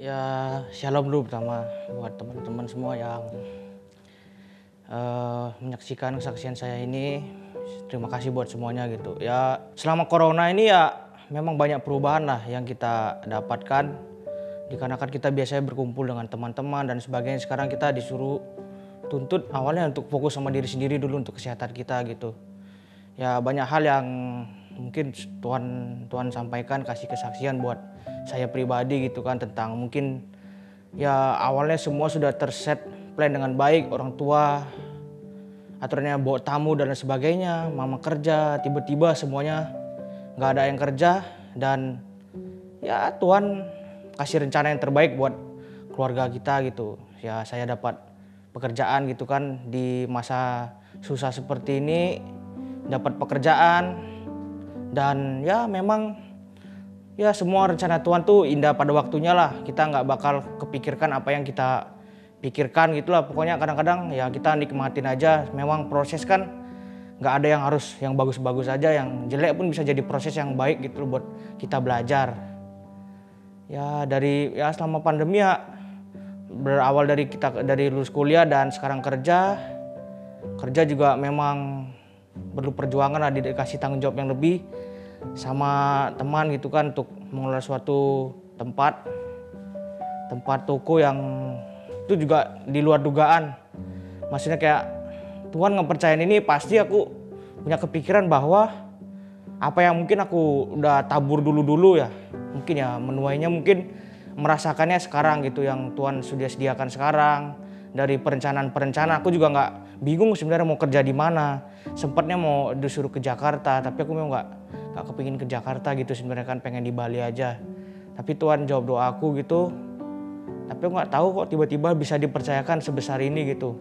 Ya, shalom dulu pertama buat teman-teman semua yang menyaksikan kesaksian saya ini. Terima kasih buat semuanya gitu. Ya, selama corona ini ya memang banyak perubahan lah yang kita dapatkan. Dikarenakan kita biasanya berkumpul dengan teman-teman dan sebagainya. Sekarang kita disuruh tuntut awalnya untuk fokus sama diri sendiri dulu untuk kesehatan kita gitu. Ya banyak hal yang mungkin Tuhan sampaikan, kasih kesaksian buat saya pribadi gitu kan, tentang mungkin ya awalnya semua sudah terset plan dengan baik, orang tua aturannya bawa tamu dan sebagainya, mama kerja, tiba-tiba semuanya nggak ada yang kerja. Dan ya Tuhan kasih rencana yang terbaik buat keluarga kita gitu. Ya saya dapat pekerjaan gitu kan di masa susah seperti ini, dapat pekerjaan. Dan ya memang ya semua rencana Tuhan tuh indah pada waktunya lah. Kita nggak bakal kepikirkan apa yang kita pikirkan gitulah. Pokoknya kadang-kadang ya kita nikmatin aja. Memang proses kan nggak ada yang harus yang bagus-bagus aja. Yang jelek pun bisa jadi proses yang baik gitu buat kita belajar. Ya selama pandemi ya berawal dari lulus kuliah dan sekarang kerja juga memang perlu perjuangan lah, dikasih tanggung jawab yang lebih sama teman gitu kan untuk mengelola suatu tempat toko yang itu juga di luar dugaan. Maksudnya kayak Tuhan ngepercayain ini, pasti aku punya kepikiran bahwa apa yang mungkin aku udah tabur dulu ya, mungkin ya menuainya mungkin merasakannya sekarang gitu, yang Tuhan sudah sediakan sekarang. Dari perencanaan aku juga nggak bingung sebenarnya mau kerja di mana. Sempatnya mau disuruh ke Jakarta, tapi aku memang nggak kepingin ke Jakarta gitu sebenarnya kan, pengen di Bali aja. Tapi Tuhan jawab doaku gitu. Tapi aku nggak tahu kok tiba-tiba bisa dipercayakan sebesar ini gitu.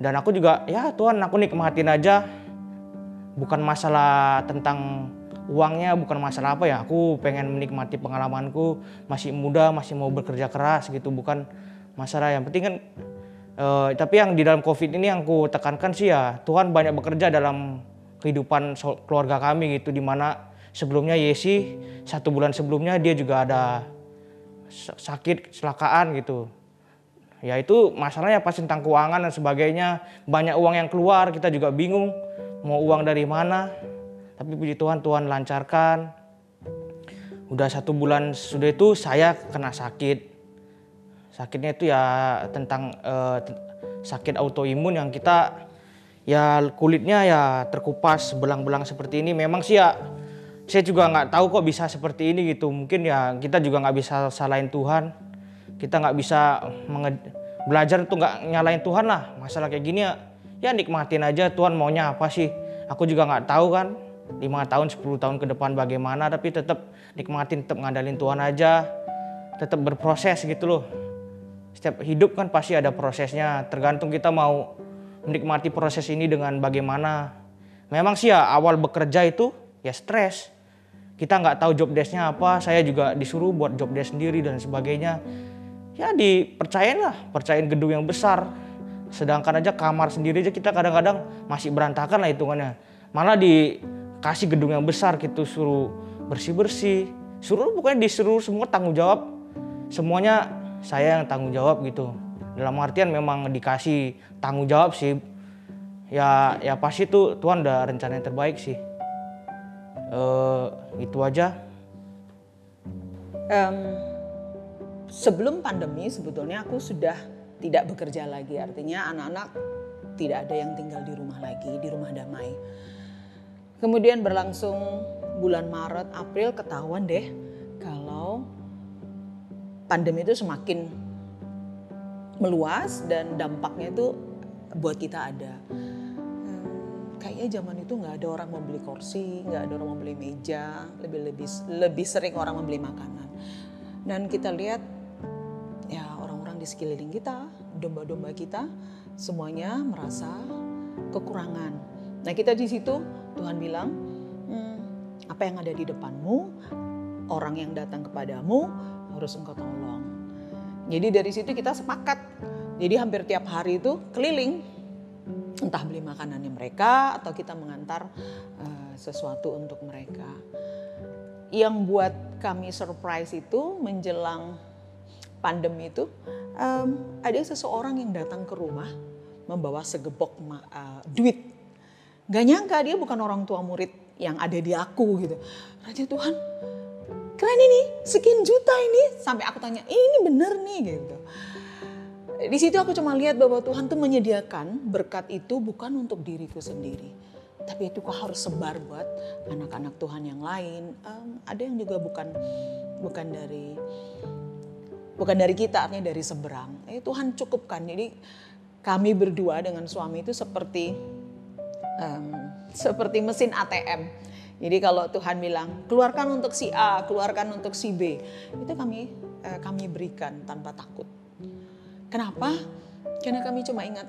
Dan aku juga ya Tuhan, aku nikmatin aja. Bukan masalah tentang uangnya, bukan masalah apa ya. Aku pengen menikmati pengalamanku, masih muda, masih mau bekerja keras gitu. Bukan masalah, yang penting kan tapi yang di dalam COVID ini yang ku tekankan sih ya, Tuhan banyak bekerja dalam kehidupan keluarga kami gitu. Dimana sebelumnya Yesi 1 bulan sebelumnya dia juga ada sakit kecelakaan gitu. Ya itu masalahnya pas tentang keuangan dan sebagainya. Banyak uang yang keluar, kita juga bingung mau uang dari mana. Tapi puji Tuhan, Tuhan lancarkan. Udah 1 bulan sudah itu saya kena sakit. Sakitnya itu ya tentang sakit autoimun yang kita ya kulitnya ya terkupas belang-belang seperti ini. Memang sih ya saya juga nggak tahu kok bisa seperti ini gitu. Mungkin ya kita juga nggak bisa salahin Tuhan. Kita nggak bisa belajar tuh nggak nyalain Tuhan lah. Masalah kayak gini ya nikmatin aja, Tuhan maunya apa sih. Aku juga nggak tahu kan 5 tahun 10 tahun ke depan bagaimana, tapi tetap nikmatin, tetap ngandalin Tuhan aja. Tetap berproses gitu loh. Setiap hidup kan pasti ada prosesnya, tergantung kita mau menikmati proses ini dengan bagaimana. Memang sih ya awal bekerja itu ya stres. Kita nggak tahu job desk-nya apa, saya juga disuruh buat job desk sendiri dan sebagainya. Ya percayain gedung yang besar. Sedangkan aja kamar sendiri aja kita kadang-kadang masih berantakan lah hitungannya. Malah dikasih gedung yang besar gitu, suruh bersih-bersih. Pokoknya disuruh semua tanggung jawab. Semuanya saya yang tanggung jawab gitu. Dalam artian memang dikasih tanggung jawab sih. Ya pasti tuh Tuhan udah rencana yang terbaik sih. Itu aja. Sebelum pandemi sebetulnya aku sudah tidak bekerja lagi. Artinya anak-anak tidak ada yang tinggal di rumah lagi, di rumah damai. Kemudian berlangsung bulan Maret, April, ketahuan deh kalau pandemi itu semakin meluas dan dampaknya itu buat kita ada. Kayaknya zaman itu nggak ada orang membeli kursi, nggak ada orang membeli meja, lebih sering orang membeli makanan. Dan kita lihat ya orang-orang di sekeliling kita, domba-domba kita, semuanya merasa kekurangan. Nah kita di situ Tuhan bilang, apa yang ada di depanmu, orang yang datang kepadamu harus engkau tolong. Jadi dari situ kita sepakat. Jadi hampir tiap hari itu keliling, entah beli makanannya mereka atau kita mengantar sesuatu untuk mereka. Yang buat kami surprise itu menjelang pandemi itu, ada seseorang yang datang ke rumah membawa segebok duit. Gak nyangka dia bukan orang tua murid yang ada di aku gitu. Raja Tuhan, keren ini, sekian juta ini. Sampai aku tanya, ini bener nih gitu. Di situ aku cuma lihat bahwa Tuhan tuh menyediakan berkat itu bukan untuk diriku sendiri. Tapi itu kok harus sebar buat anak-anak Tuhan yang lain. Ada yang juga bukan dari kita, artinya dari seberang. Tuhan cukupkan. Jadi kami berdua dengan suami itu seperti mesin ATM. Jadi kalau Tuhan bilang keluarkan untuk si A, keluarkan untuk si B, itu kami berikan tanpa takut. Kenapa? Karena kami cuma ingat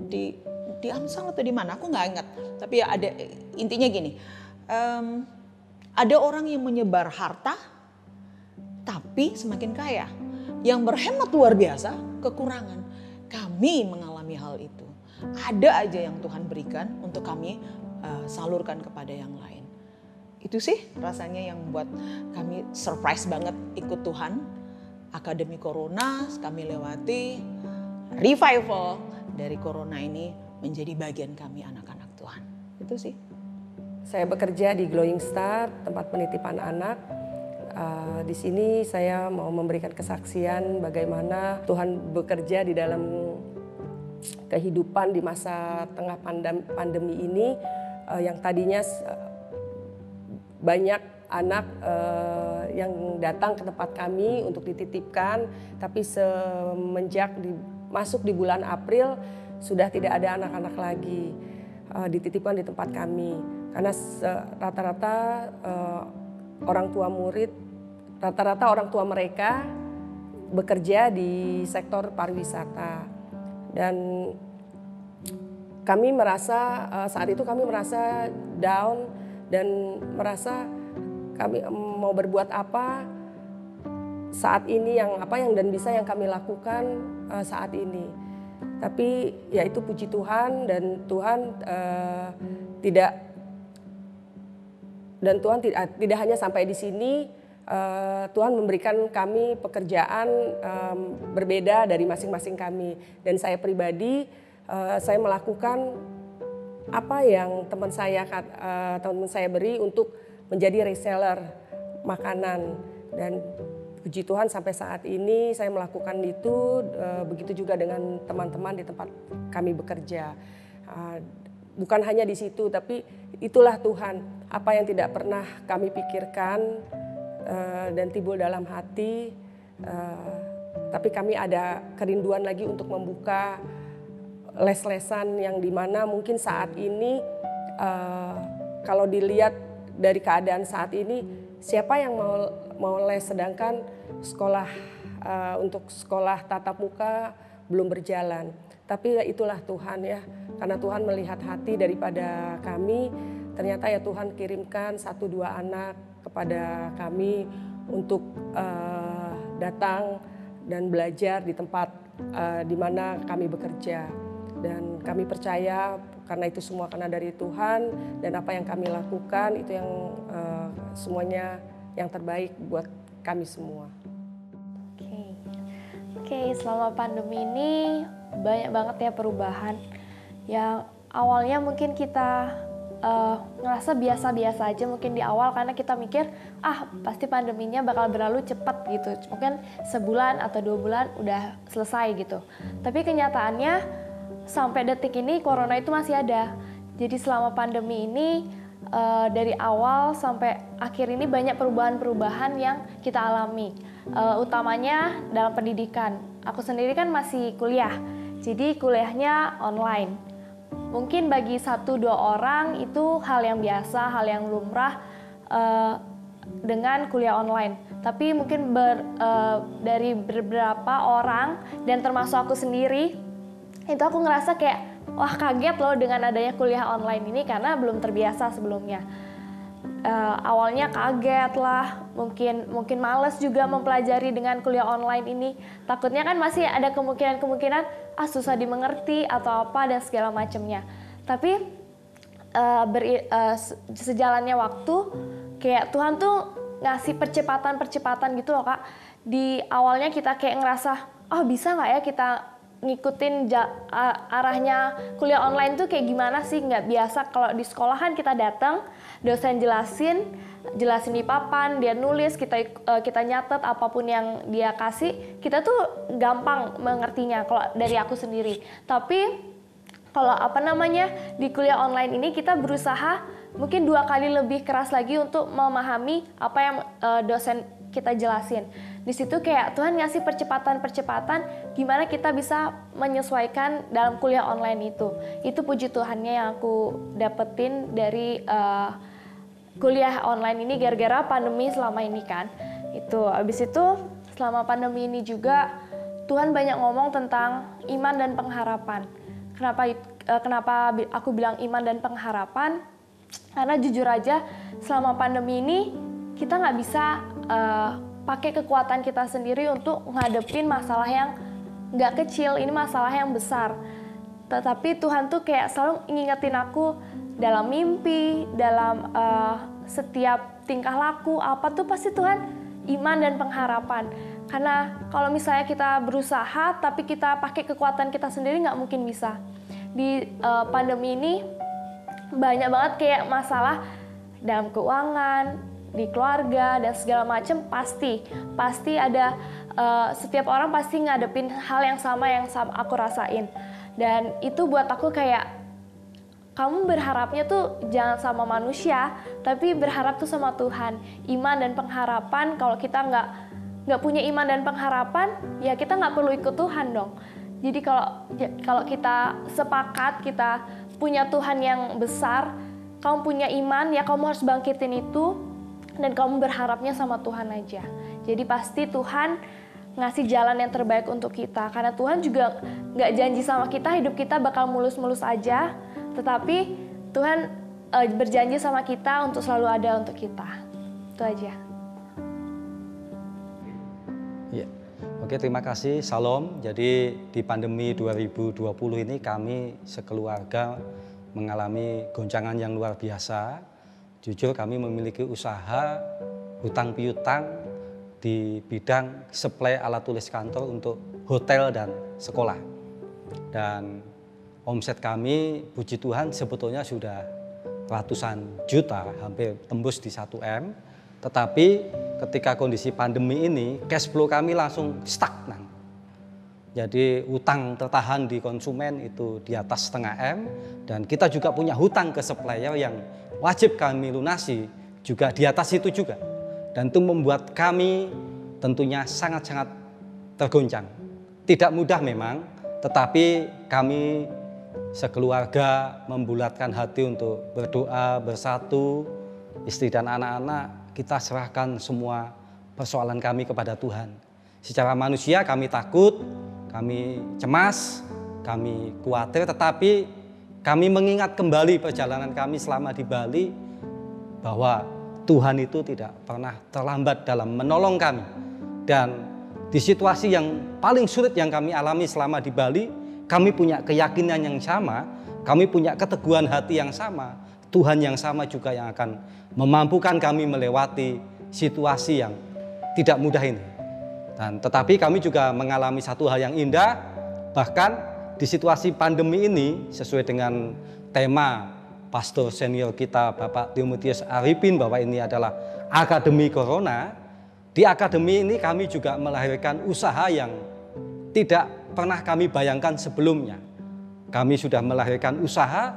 di Amsal atau di mana? Aku nggak ingat. Tapi ya ada intinya gini, ada orang yang menyebar harta, tapi semakin kaya. Yang berhemat luar biasa, kekurangan. Kami mengalami hal itu. Ada aja yang Tuhan berikan untuk kami salurkan kepada yang lain. Itu sih rasanya yang buat kami surprise banget ikut Tuhan. Akademi Corona kami lewati, revival dari Corona ini menjadi bagian kami anak-anak Tuhan. Itu sih. Saya bekerja di Glowing Star, tempat penitipan anak. Di sini saya mau memberikan kesaksian bagaimana Tuhan bekerja di dalam kehidupan di masa tengah pandemi ini, yang tadinya banyak anak yang datang ke tempat kami untuk dititipkan, tapi semenjak masuk di bulan April sudah tidak ada anak-anak lagi dititipkan di tempat kami, karena rata-rata orang tua mereka bekerja di sektor pariwisata. Dan kami merasa saat itu kami merasa down dan merasa kami mau berbuat apa saat ini, yang dan bisa yang kami lakukan saat ini. Tapi ya itu puji Tuhan, dan Tuhan tidak hanya sampai di sini. Tuhan memberikan kami pekerjaan berbeda dari masing-masing kami, dan saya pribadi saya melakukan apa yang teman saya beri untuk menjadi reseller makanan, dan puji Tuhan sampai saat ini saya melakukan itu. Begitu juga dengan teman-teman di tempat kami bekerja. Bukan hanya di situ, tapi itulah Tuhan, apa yang tidak pernah kami pikirkan dan timbul dalam hati, tapi kami ada kerinduan lagi untuk membuka les-lesan yang dimana mungkin saat ini kalau dilihat dari keadaan saat ini, siapa yang mau les, sedangkan untuk sekolah tatap muka belum berjalan. Tapi ya itulah Tuhan ya, karena Tuhan melihat hati daripada kami. Ternyata ya Tuhan kirimkan 1-2 anak kepada kami untuk datang dan belajar di tempat di mana kami bekerja. Dan kami percaya karena itu semua karena dari Tuhan, dan apa yang kami lakukan itu yang semuanya yang terbaik buat kami semua. Oke, selama pandemi ini banyak banget ya perubahan. Yang awalnya mungkin kita ngerasa biasa-biasa aja mungkin di awal, karena kita mikir pasti pandeminya bakal berlalu cepat gitu, mungkin sebulan atau 2 bulan udah selesai gitu. Tapi kenyataannya sampai detik ini corona itu masih ada. Jadi selama pandemi ini dari awal sampai akhir ini banyak perubahan-perubahan yang kita alami, utamanya dalam pendidikan. Aku sendiri kan masih kuliah, jadi kuliahnya online. Mungkin bagi 1-2 orang itu hal yang biasa, hal yang lumrah dengan kuliah online. Tapi mungkin dari beberapa orang dan termasuk aku sendiri, itu aku ngerasa kayak wah kaget loh dengan adanya kuliah online ini, karena belum terbiasa sebelumnya. Awalnya kaget lah, mungkin males juga mempelajari dengan kuliah online ini. Takutnya kan masih ada kemungkinan susah dimengerti atau apa dan segala macamnya. Tapi sejalannya waktu, kayak Tuhan tuh ngasih percepatan gitu loh Kak. Di awalnya kita kayak ngerasa, oh bisa nggak ya kita ngikutin arahnya kuliah online tuh kayak gimana sih, nggak biasa. Kalau di sekolahan kita datang, dosen jelasin di papan, dia nulis, kita nyatet apapun yang dia kasih, kita tuh gampang mengertinya kalau dari aku sendiri. Tapi kalau di kuliah online ini kita berusaha mungkin 2 kali lebih keras lagi untuk memahami apa yang dosen kita jelasin. Di situ kayak Tuhan ngasih percepatan gimana kita bisa menyesuaikan dalam kuliah online itu. Itu puji Tuhannya yang aku dapetin dari kuliah online ini gara-gara pandemi selama ini kan. Itu abis itu selama pandemi ini juga Tuhan banyak ngomong tentang iman dan pengharapan. Kenapa aku bilang iman dan pengharapan? Karena jujur aja selama pandemi ini kita nggak bisa pakai kekuatan kita sendiri untuk ngadepin masalah yang nggak kecil, ini masalah yang besar. Tetapi Tuhan tuh kayak selalu ngingetin aku dalam mimpi, dalam setiap tingkah laku, apa tuh pasti Tuhan iman dan pengharapan. Karena kalau misalnya kita berusaha tapi kita pakai kekuatan kita sendiri nggak mungkin bisa. Di pandemi ini banyak banget kayak masalah dalam keuangan, di keluarga dan segala macam, pasti ada, setiap orang pasti ngadepin hal yang sama aku rasain. Dan itu buat aku kayak, kamu berharapnya tuh jangan sama manusia, tapi berharap tuh sama Tuhan. Iman dan pengharapan, kalau kita nggak punya iman dan pengharapan, ya kita nggak perlu ikut Tuhan dong. Jadi kalau kita sepakat, kita punya Tuhan yang besar, kamu punya iman, ya kamu harus bangkitin itu, dan kamu berharapnya sama Tuhan aja. Jadi pasti Tuhan ngasih jalan yang terbaik untuk kita. Karena Tuhan juga nggak janji sama kita hidup kita bakal mulus-mulus aja. Tetapi Tuhan berjanji sama kita untuk selalu ada untuk kita. Itu aja. Ya. Oke, terima kasih. Salam. Jadi di pandemi 2020 ini kami sekeluarga mengalami goncangan yang luar biasa. Jujur kami memiliki usaha hutang piutang di bidang suplai alat tulis kantor untuk hotel dan sekolah. Dan omset kami puji Tuhan sebetulnya sudah ratusan juta, hampir tembus di 1M. Tetapi ketika kondisi pandemi ini cash flow kami langsung stagnan. Jadi hutang tertahan di konsumen itu di atas 0,5 M, dan kita juga punya hutang ke supplier yang wajib kami lunasi juga di atas itu juga. Dan itu membuat kami tentunya sangat-sangat tergoncang. Tidak mudah memang, tetapi kami sekeluarga membulatkan hati untuk berdoa, bersatu, istri dan anak-anak, kita serahkan semua persoalan kami kepada Tuhan. Secara manusia kami takut, kami cemas, kami khawatir, tetapi kami mengingat kembali perjalanan kami selama di Bali bahwa Tuhan itu tidak pernah terlambat dalam menolong kami. Dan di situasi yang paling sulit yang kami alami selama di Bali, kami punya keyakinan yang sama, kami punya keteguhan hati yang sama. Tuhan yang sama juga yang akan memampukan kami melewati situasi yang tidak mudah ini. Dan tetapi kami juga mengalami satu hal yang indah, bahkan di situasi pandemi ini sesuai dengan tema pastor senior kita Bapak Timotius Arifin bahwa ini adalah Akademi Corona. Di akademi ini kami juga melahirkan usaha yang tidak pernah kami bayangkan sebelumnya. Kami sudah melahirkan usaha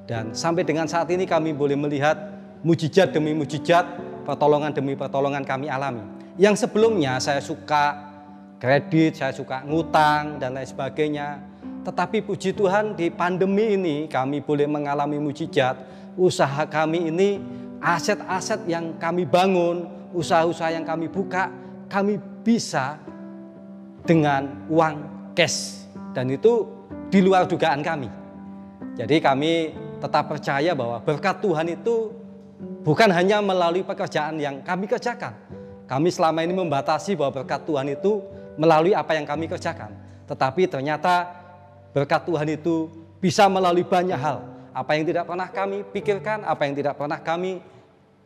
dan sampai dengan saat ini kami boleh melihat mujizat demi mujizat, pertolongan demi pertolongan kami alami. Yang sebelumnya saya suka kredit, saya suka ngutang dan lain sebagainya. Tetapi puji Tuhan di pandemi ini kami boleh mengalami mujizat. Usaha kami ini, aset-aset yang kami bangun, usaha-usaha yang kami buka, kami bisa dengan uang cash. Dan itu di luar dugaan kami. Jadi kami tetap percaya bahwa berkat Tuhan itu bukan hanya melalui pekerjaan yang kami kerjakan. Kami selama ini membatasi bahwa berkat Tuhan itu melalui apa yang kami kerjakan. Tetapi ternyata berkat Tuhan itu bisa melalui banyak hal. Apa yang tidak pernah kami pikirkan, apa yang tidak pernah kami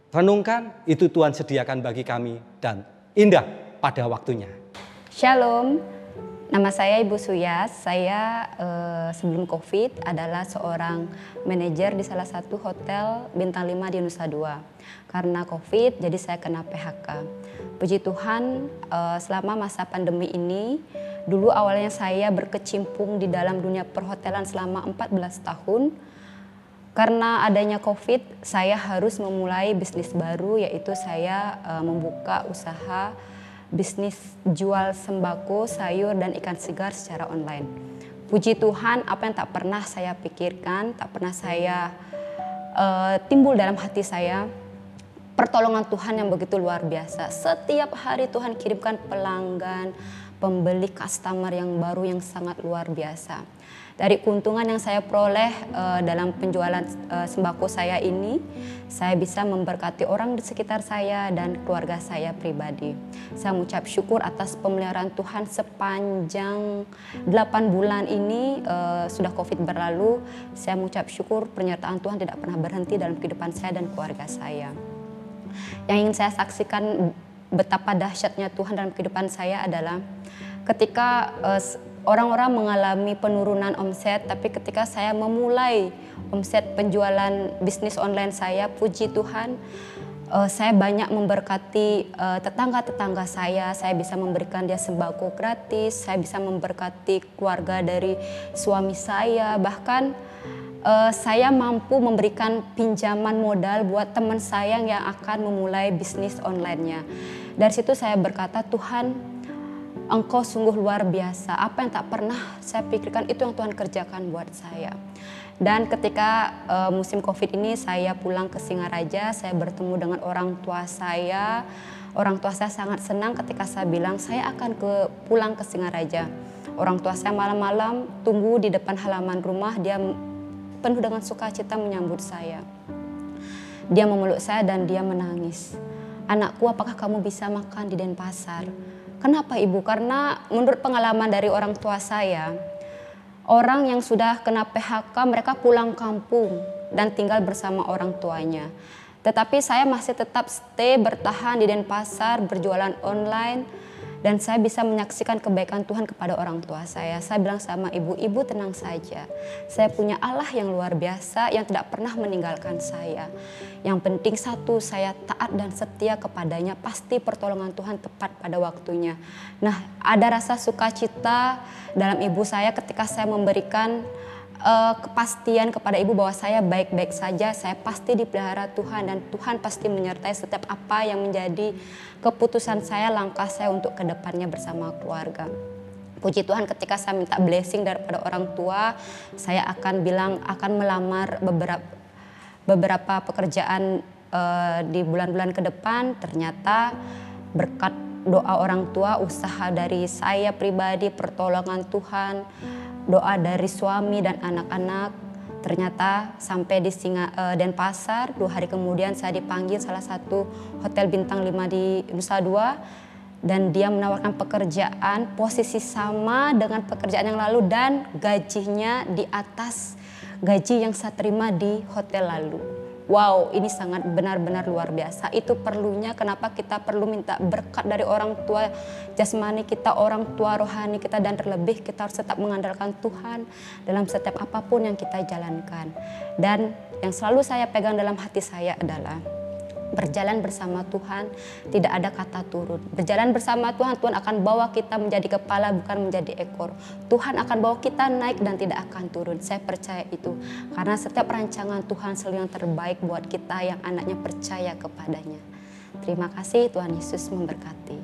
renungkan, itu Tuhan sediakan bagi kami dan indah pada waktunya. Shalom, nama saya Ibu Suyas. Saya sebelum COVID adalah seorang manajer di salah satu hotel bintang 5 di Nusa Dua. Karena COVID, jadi saya kena PHK. Puji Tuhan, selama masa pandemi ini, dulu awalnya saya berkecimpung di dalam dunia perhotelan selama 14 tahun. Karena adanya COVID, saya harus memulai bisnis baru, yaitu saya membuka usaha bisnis jual sembako, sayur, dan ikan segar secara online. Puji Tuhan, apa yang tak pernah saya pikirkan, tak pernah saya timbul dalam hati saya, pertolongan Tuhan yang begitu luar biasa. Setiap hari Tuhan kirimkan pelanggan, pembeli, customer yang baru yang sangat luar biasa. Dari keuntungan yang saya peroleh dalam penjualan sembako saya ini, saya bisa memberkati orang di sekitar saya dan keluarga saya pribadi. Saya mengucap syukur atas pemeliharaan Tuhan sepanjang 8 bulan ini sudah COVID berlalu. Saya mengucap syukur penyertaan Tuhan tidak pernah berhenti dalam kehidupan saya dan keluarga saya. Yang ingin saya saksikan betapa dahsyatnya Tuhan dalam kehidupan saya adalah ketika orang-orang mengalami penurunan omset, tapi ketika saya memulai omset penjualan bisnis online saya, puji Tuhan, saya banyak memberkati tetangga-tetangga saya bisa memberikan dia sembako gratis, saya bisa memberkati keluarga dari suami saya, bahkan saya mampu memberikan pinjaman modal buat teman saya yang akan memulai bisnis online-nya. Dari situ saya berkata, Tuhan, Engkau sungguh luar biasa. Apa yang tak pernah saya pikirkan itu yang Tuhan kerjakan buat saya. Dan ketika musim COVID ini saya pulang ke Singaraja, saya bertemu dengan orang tua saya. Orang tua saya sangat senang ketika saya bilang saya akan pulang ke Singaraja. Orang tua saya malam-malam tunggu di depan halaman rumah, dia penuh dengan sukacita menyambut saya. Dia memeluk saya dan dia menangis. Anakku, apakah kamu bisa makan di Denpasar? Kenapa Ibu? Karena menurut pengalaman dari orang tua saya, orang yang sudah kena PHK mereka pulang kampung dan tinggal bersama orang tuanya. Tetapi saya masih tetap stay bertahan di Denpasar, berjualan online, dan saya bisa menyaksikan kebaikan Tuhan kepada orang tua saya. Saya bilang sama ibu, ibu tenang saja. Saya punya Allah yang luar biasa yang tidak pernah meninggalkan saya. Yang penting satu, saya taat dan setia kepadanya. Pasti pertolongan Tuhan tepat pada waktunya. Nah, ada rasa sukacita dalam ibu saya ketika saya memberikan kepastian kepada ibu bahwa saya baik-baik saja, saya pasti dipelihara Tuhan dan Tuhan pasti menyertai setiap apa yang menjadi keputusan saya, langkah saya untuk kedepannya bersama keluarga. Puji Tuhan, ketika saya minta blessing daripada orang tua, saya akan bilang akan melamar beberapa pekerjaan di bulan-bulan ke depan. Ternyata berkat doa orang tua, usaha dari saya pribadi, pertolongan Tuhan, doa dari suami dan anak-anak, ternyata sampai di Denpasar. 2 hari kemudian saya dipanggil salah satu hotel bintang 5 di Nusa Dua, dan dia menawarkan pekerjaan posisi sama dengan pekerjaan yang lalu dan gajinya di atas gaji yang saya terima di hotel lalu. Wow, ini sangat benar-benar luar biasa. Itu perlunya kenapa kita perlu minta berkat dari orang tua jasmani kita, orang tua rohani kita, dan terlebih kita harus tetap mengandalkan Tuhan dalam setiap apapun yang kita jalankan. Dan yang selalu saya pegang dalam hati saya adalah berjalan bersama Tuhan, tidak ada kata turun. Berjalan bersama Tuhan, Tuhan akan bawa kita menjadi kepala bukan menjadi ekor. Tuhan akan bawa kita naik dan tidak akan turun. Saya percaya itu. Karena setiap rancangan Tuhan selalu yang terbaik buat kita yang anaknya percaya kepadanya. Terima kasih, Tuhan Yesus memberkati.